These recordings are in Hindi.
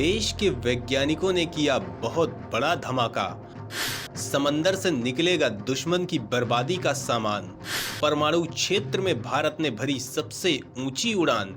देश के वैज्ञानिकों ने किया बहुत बड़ा धमाका। समंदर से निकलेगा दुश्मन की बर्बादी का सामान। परमाणु क्षेत्र में भारत ने भरी सबसे ऊंची उड़ान।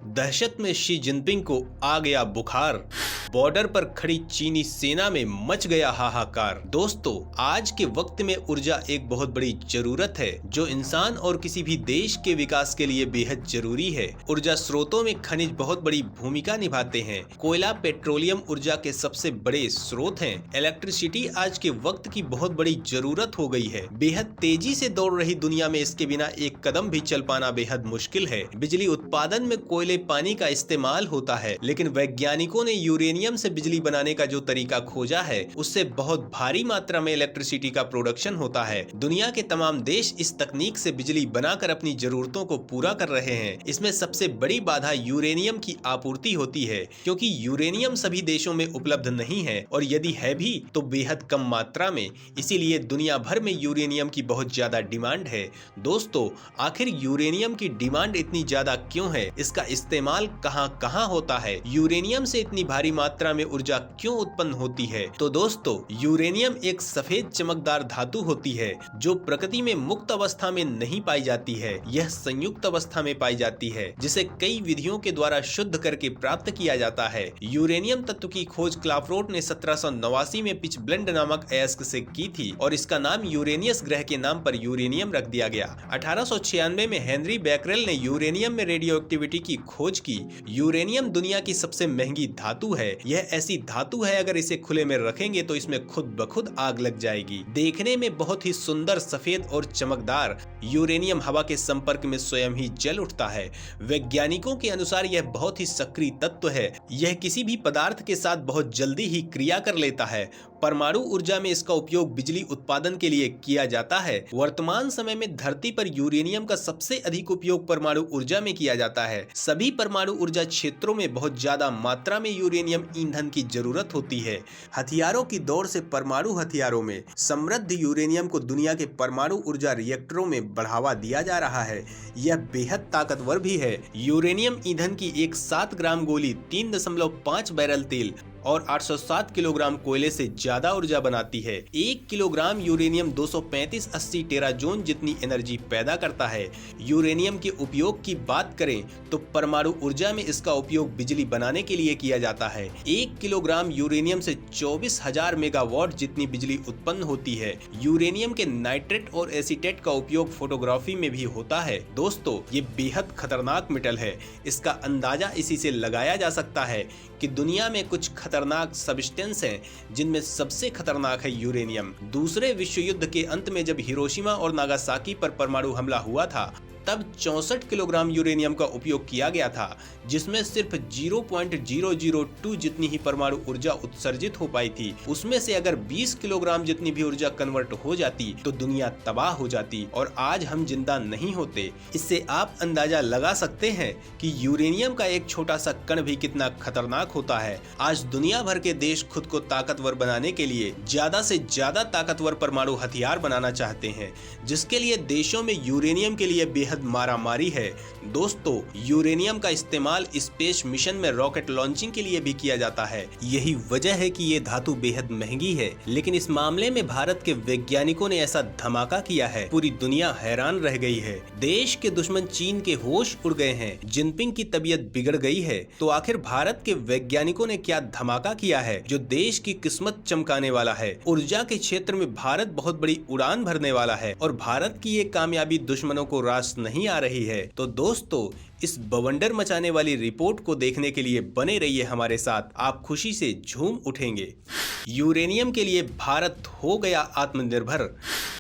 दहशत में शी जिनपिंग को आ गया बुखार। बॉर्डर पर खड़ी चीनी सेना में मच गया हाहाकार। दोस्तों, आज के वक्त में ऊर्जा एक बहुत बड़ी जरूरत है जो इंसान और किसी भी देश के विकास के लिए बेहद जरूरी है। ऊर्जा स्रोतों में खनिज बहुत बड़ी भूमिका निभाते हैं। कोयला, पेट्रोलियम ऊर्जा के सबसे बड़े स्रोत हैं। इलेक्ट्रिसिटी आज के वक्त की बहुत बड़ी जरूरत हो गई है। बेहद तेजी से दौड़ रही दुनिया में इसके बिना एक कदम भी चल पाना बेहद मुश्किल है। बिजली उत्पादन में कोयले, पानी का इस्तेमाल होता है, लेकिन वैज्ञानिकों ने यूरेनियम से बिजली बनाने का जो तरीका खोजा है उससे बहुत भारी मात्रा में इलेक्ट्रिसिटी का प्रोडक्शन होता है। दुनिया के तमाम देश इस तकनीक से बिजली बनाकर अपनी जरूरतों को पूरा कर रहे हैं। इसमें सबसे बड़ी बाधा यूरेनियम की आपूर्ति होती है, क्योंकि यूरेनियम सभी देशों में उपलब्ध नहीं है और यदि है भी तो बेहद कम मात्रा में। इसीलिए दुनिया भर में यूरेनियम की बहुत ज्यादा डिमांड है। दोस्तों, आखिर यूरेनियम की डिमांड इतनी ज्यादा क्यों है? इसका इस्तेमाल कहां कहां होता है? यूरेनियम से इतनी भारी मात्रा में ऊर्जा क्यों उत्पन्न होती है? तो दोस्तों, यूरेनियम एक सफेद चमकदार धातु होती है जो प्रकृति में मुक्त अवस्था में नहीं पाई जाती है। यह संयुक्त अवस्था में पाई जाती है, जिसे कई विधियों के द्वारा शुद्ध करके प्राप्त किया जाता है। यूरेनियम तत्व की खोज क्लाफरोट ने 1789 में पिच ब्लेंड नामक अयस्क से की थी और इसका नाम यूरेनियस ग्रह के नाम पर यूरेनियम रख दिया गया। 1896 में हेनरी बैकरेल ने यूरेनियम में रेडियो एक्टिविटी की खोज की। यूरेनियम दुनिया की सबसे महंगी धातु है। यह ऐसी धातु है, अगर इसे खुले में रखेंगे तो इसमें खुद ब खुद आग लग जाएगी। देखने में बहुत ही सुंदर, सफेद और चमकदार यूरेनियम हवा के संपर्क में स्वयं ही जल उठता है। वैज्ञानिकों के अनुसार यह बहुत ही सक्रिय तत्व है। यह किसी भी पदार्थ के साथ बहुत जल्दी ही क्रिया कर लेता है। परमाणु ऊर्जा में इसका उपयोग बिजली उत्पादन के लिए किया जाता है। वर्तमान समय में धरती पर यूरेनियम का सबसे अधिक उपयोग परमाणु ऊर्जा में किया जाता है। सभी परमाणु ऊर्जा क्षेत्रों में बहुत ज्यादा मात्रा में यूरेनियम ईंधन की जरूरत होती है। हथियारों की दौड़ से परमाणु हथियारों में समृद्ध यूरेनियम को दुनिया के परमाणु ऊर्जा रिएक्टरों में बढ़ावा दिया जा रहा है। यह बेहद ताकतवर भी है। यूरेनियम ईंधन की एक 7 ग्राम गोली 3.5 बैरल तेल और 807 किलोग्राम कोयले से ज्यादा ऊर्जा बनाती है। 1 किलोग्राम यूरेनियम 235-80 टेराजूल जितनी एनर्जी पैदा करता है। यूरेनियम के उपयोग की बात करें तो परमाणु ऊर्जा में इसका उपयोग बिजली बनाने के लिए किया जाता है। 1 किलोग्राम यूरेनियम से 24,000 मेगावाट जितनी बिजली उत्पन्न होती है। यूरेनियम के नाइट्रेट और एसीटेट का उपयोग फोटोग्राफी में भी होता है। दोस्तों, ये बेहद खतरनाक मेटल है। इसका अंदाजा इसी से लगाया जा सकता है कि दुनिया में कुछ खतरनाक सब्सटेंस हैं, जिनमें सबसे खतरनाक है यूरेनियम। दूसरे विश्व युद्ध के अंत में जब हिरोशिमा और नागासाकी पर परमाणु हमला हुआ था, तब 64 किलोग्राम यूरेनियम का उपयोग किया गया था, जिसमें सिर्फ 0.002 जितनी ही परमाणु ऊर्जा उत्सर्जित हो पाई थी। उसमें से अगर 20 किलोग्राम जितनी भी ऊर्जा कन्वर्ट हो जाती तो दुनिया तबाह हो जाती और आज हम जिंदा नहीं होते। इससे आप अंदाजा लगा सकते हैं कि यूरेनियम का एक छोटा सा कण भी कितना खतरनाक होता है। आज दुनिया भर के देश खुद को ताकतवर बनाने के लिए ज्यादा से ज्यादा ताकतवर परमाणु हथियार बनाना चाहते हैं, जिसके लिए देशों में यूरेनियम के लिए बेहद मारामारी है। दोस्तों, यूरेनियम का इस्तेमाल स्पेस मिशन में रॉकेट लॉन्चिंग के लिए भी किया जाता है। यही वजह है कि ये धातु बेहद महंगी है, लेकिन इस मामले में भारत के वैज्ञानिकों ने ऐसा धमाका किया है, पूरी दुनिया हैरान रह गई है। देश के दुश्मन चीन के होश उड़ गए हैं। जिनपिंग की तबीयत बिगड़ गई है। तो आखिर भारत के वैज्ञानिकों ने क्या धमाका किया है जो देश की किस्मत चमकाने वाला है? ऊर्जा के क्षेत्र में भारत बहुत बड़ी उड़ान भरने वाला है और भारत की ये कामयाबी दुश्मनों को रास नहीं आ रही है। तो दोस्तों, इस बवंडर मचाने वाली रिपोर्ट को देखने के लिए बने रहिए हमारे साथ। आप खुशी से झूम उठेंगे। यूरेनियम के लिए भारत हो गया आत्मनिर्भर।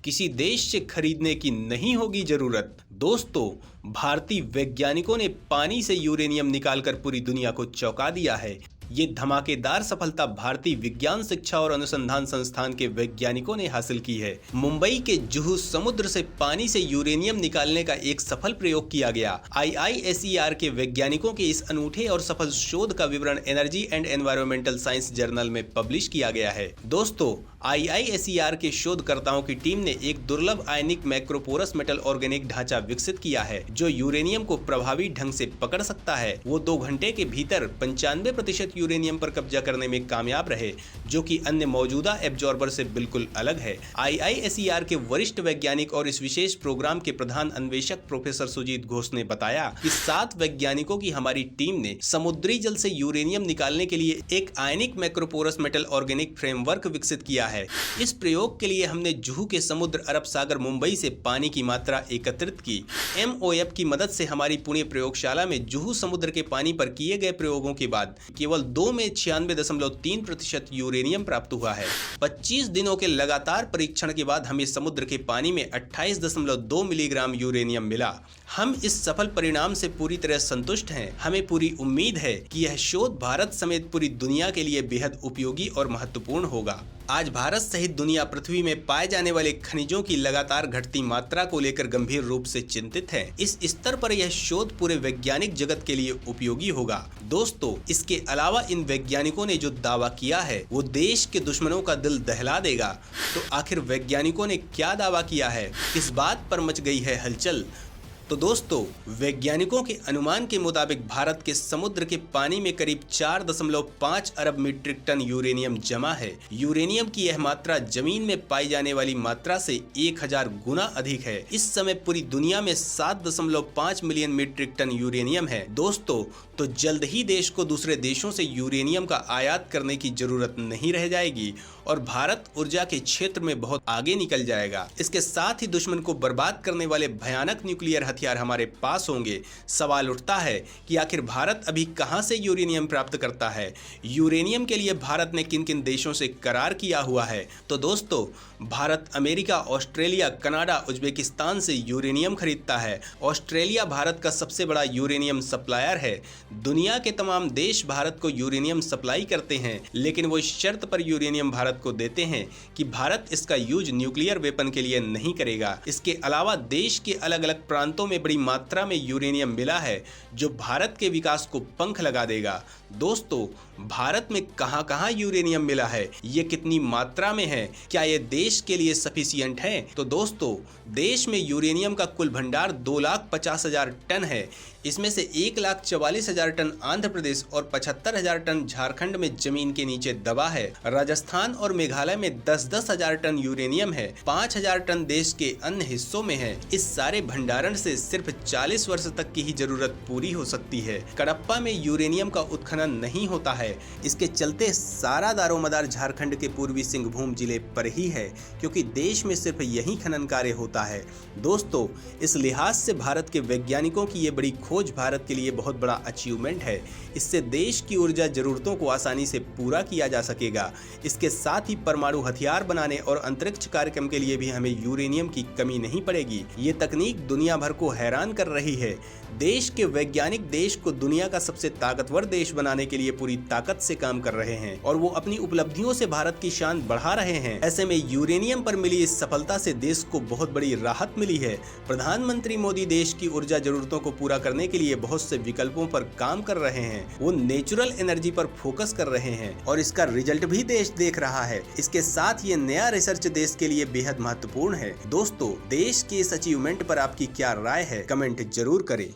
किसी देश से खरीदने की नहीं होगी जरूरत। दोस्तों, भारतीय वैज्ञानिकों ने पानी से यूरेनियम निकालकर पूरी दुनिया को चौंका दिया है। ये धमाकेदार सफलता भारतीय विज्ञान शिक्षा और अनुसंधान संस्थान के वैज्ञानिकों ने हासिल की है। मुंबई के जुहू समुद्र से पानी से यूरेनियम निकालने का एक सफल प्रयोग किया गया। IISER के वैज्ञानिकों के इस अनूठे और सफल शोध का विवरण energy and environmental science journal में पब्लिश किया गया है। दोस्तों, IISER के शोधकर्ताओं की टीम ने एक दुर्लभ आयनिक मैक्रोपोरस मेटल ऑर्गेनिक ढांचा विकसित किया है जो यूरेनियम को प्रभावी ढंग से पकड़ सकता है। वो 2 घंटे के भीतर 95% यूरेनियम पर कब्जा करने में कामयाब रहे, जो कि अन्य मौजूदा एब्जॉर्बर से बिल्कुल अलग है। IISER के वरिष्ठ वैज्ञानिक और इस विशेष प्रोग्राम के प्रधान अन्वेषक प्रोफेसर सुजीत घोष ने बताया कि 7 वैज्ञानिकों की हमारी टीम ने समुद्री जल से यूरेनियम निकालने के लिए एक आयनिक मैक्रोपोरस मेटल ऑर्गेनिक फ्रेमवर्क विकसित किया है। इस प्रयोग के लिए हमने जुहू के समुद्र, अरब सागर, मुंबई से पानी की मात्रा एकत्रित की। MOF की मदद से हमारी पुणे प्रयोगशाला में जुहू समुद्र के पानी पर किए गए प्रयोगों के बाद केवल 2 में 96.3% यूरेनियम प्राप्त हुआ है। 25 दिनों के लगातार परीक्षण के बाद हमें समुद्र के पानी में 28.2 मिलीग्राम यूरेनियम मिला। हम इस सफल परिणाम से पूरी तरह संतुष्ट हैं। हमें पूरी उम्मीद है कि यह शोध भारत समेत पूरी दुनिया के लिए बेहद उपयोगी और महत्वपूर्ण होगा। आज भारत सहित दुनिया पृथ्वी में पाए जाने वाले खनिजों की लगातार घटती मात्रा को लेकर गंभीर रूप से चिंतित है। इस स्तर पर यह शोध पूरे वैज्ञानिक जगत के लिए उपयोगी होगा। दोस्तों, इसके अलावा इन वैज्ञानिकों ने जो दावा किया है वो देश के दुश्मनों का दिल दहला देगा। तो आखिर वैज्ञानिकों ने क्या दावा किया है, किस बात पर मच गई है हलचल? तो दोस्तों, वैज्ञानिकों के अनुमान के मुताबिक भारत के समुद्र के पानी में करीब 4.5 अरब मीट्रिक टन यूरेनियम जमा है। यूरेनियम की यह मात्रा जमीन में पाई जाने वाली मात्रा से 1000 गुना अधिक है। इस समय पूरी दुनिया में 7.5 मिलियन मीट्रिक टन यूरेनियम है। दोस्तों, तो जल्द ही देश को दूसरे देशों से यूरेनियम का आयात करने की जरूरत नहीं रह जाएगी और भारत ऊर्जा के क्षेत्र में बहुत आगे निकल जाएगा। इसके साथ ही दुश्मन को बर्बाद करने वाले भयानक न्यूक्लियर हथियार हमारे पास होंगे। सवाल उठता है कि आखिर भारत अभी कहां से यूरेनियम प्राप्त करता है? यूरेनियम के लिए भारत ने किन किन देशों से करार किया हुआ है? तो दोस्तों, Bharat America, Australia, Canada, Uzbekistan से यूरेनियम खरीदता है। ऑस्ट्रेलिया भारत का सबसे बड़ा यूरेनियम सप्लायर है। दुनिया के तमाम देश भारत को यूरेनियम सप्लाई करते हैं, लेकिन वो इस शर्त पर यूरेनियम भारत को देते हैं कि भारत इसका यूज न्यूक्लियर वेपन के लिए नहीं करेगा। इसके अलावा देश के अलग अलग प्रांतों में बड़ी मात्रा में यूरेनियम मिला है जो भारत के विकास को पंख लगा देगा। दोस्तों, भारत में कहां-कहां यूरेनियम मिला है, ये कितनी मात्रा में है, क्या ये देश के लिए सफिशिएंट है? तो दोस्तों, देश में यूरेनियम का कुल भंडार 2,50,000 टन है। इसमें से 1,44,000 टन आंध्र प्रदेश और 75,000 टन झारखंड में जमीन के नीचे दबा है। राजस्थान और मेघालय में 10,000 टन यूरेनियम है। 5,000 टन देश के अन्य हिस्सों में है। इस सारे भंडारण से सिर्फ 40 वर्ष तक की ही जरूरत पूरी हो सकती है। कडप्पा में यूरेनियम का उत्खनन नहीं होता है। इसके चलते सारा दारोमदार झारखंड के पूर्वी सिंहभूम जिले पर ही है, क्योंकि देश में सिर्फ यही खनन कार्य होता है। दोस्तों, इस लिहाज से भारत के वैज्ञानिकों की ये बड़ी खोज भारत के लिए बहुत बड़ा अचीवमेंट है। इससे देश की ऊर्जा जरूरतों को आसानी से पूरा किया जा सकेगा। इसके साथ ही परमाणु हथियार बनाने और अंतरिक्ष कार्यक्रम के लिए भी हमें यूरेनियम की कमी नहीं पड़ेगी। ये तकनीक दुनिया भर को हैरान कर रही है। देश के वैज्ञानिक देश को दुनिया का सबसे ताकतवर देश बनाने के लिए पूरी ताकत से काम कर रहे हैं और वो अपनी उपलब्धियों से भारत की शान बढ़ा रहे हैं। ऐसे में यूरेनियम पर मिली इस सफलता से देश को बहुत बड़ी राहत मिली है। प्रधानमंत्री मोदी देश की ऊर्जा जरूरतों को पूरा करने के लिए बहुत से विकल्पों पर काम कर रहे हैं। वो नेचुरल एनर्जी पर फोकस कर रहे हैं और इसका रिजल्ट भी देश देख रहा है। इसके साथ ये नया रिसर्च देश के लिए बेहद महत्वपूर्ण है। दोस्तों, देश के इस अचीवमेंट पर आपकी क्या राय है, कमेंट जरूर करें।